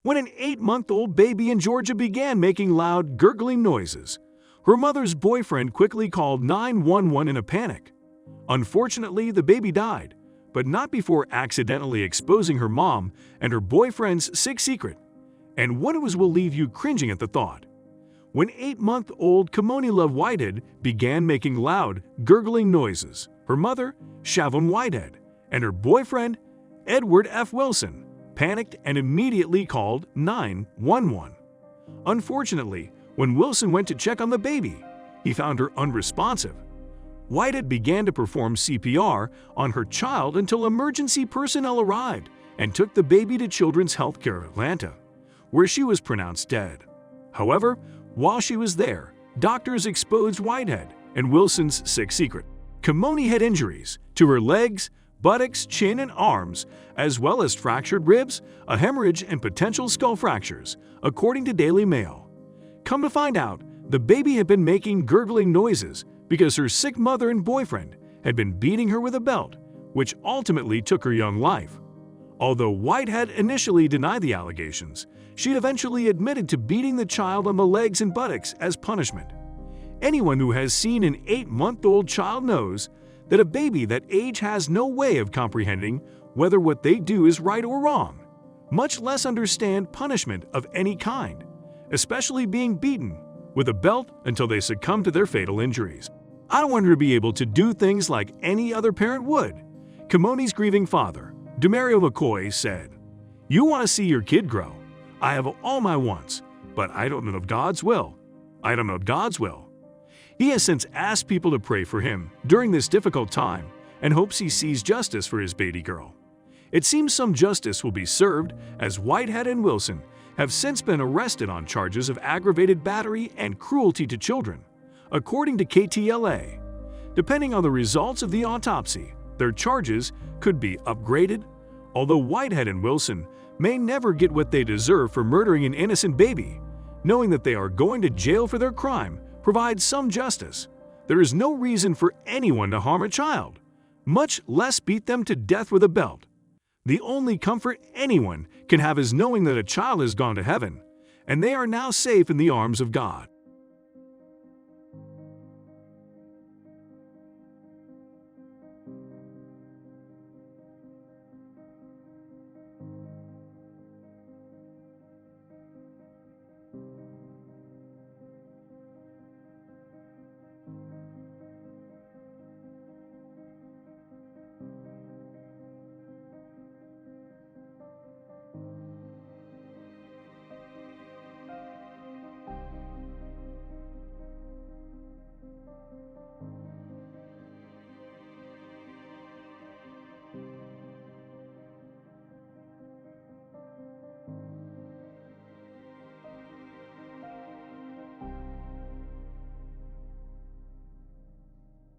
when an 8-month-old baby in Georgia began making loud, gurgling noises. Her mother's boyfriend quickly called 911 in a panic. Unfortunately, the baby died, but not before accidentally exposing her mom and her boyfriend's sick secret. And one will leave you cringing at the thought. When 8-month-old Kamonie Love Whitehead began making loud, gurgling noises, her mother, Shavone Whitehead, and her boyfriend, Edward F. Wilson, panicked and immediately called 911. Unfortunately, when Wilson went to check on the baby, he found her unresponsive. Whitehead began to perform CPR on her child until emergency personnel arrived and took the baby to Children's Healthcare Atlanta, where she was pronounced dead. However, while she was there, doctors exposed Whitehead and Wilson's sick secret. Kamonie had injuries to her legs, buttocks, chin, and arms, as well as fractured ribs, a hemorrhage, and potential skull fractures, according to Daily Mail. Come to find out, the baby had been making gurgling noises because her sick mother and boyfriend had been beating her with a belt, which ultimately took her young life. Although Whitehead initially denied the allegations, she eventually admitted to beating the child on the legs and buttocks as punishment. Anyone who has seen an 8-month-old child knows that a baby that age has no way of comprehending whether what they do is right or wrong, much less understand punishment of any kind, especially being beaten with a belt until they succumb to their fatal injuries. I want her to be able to do things like any other parent would. Kamonie's grieving father, Demario McCoy, said, "You want to see your kid grow. I have all my wants, but I don't know of God's will. I don't know of God's will." He has since asked people to pray for him during this difficult time and hopes he sees justice for his baby girl. It seems some justice will be served, as Whitehead and Wilson have since been arrested on charges of aggravated battery and cruelty to children, according to KTLA. Depending on the results of the autopsy, their charges could be upgraded, although Whitehead and Wilson may never get what they deserve for murdering an innocent baby. Knowing that they are going to jail for their crime provides some justice. There is no reason for anyone to harm a child, much less beat them to death with a belt. The only comfort anyone can have is knowing that a child has gone to heaven, and they are now safe in the arms of God.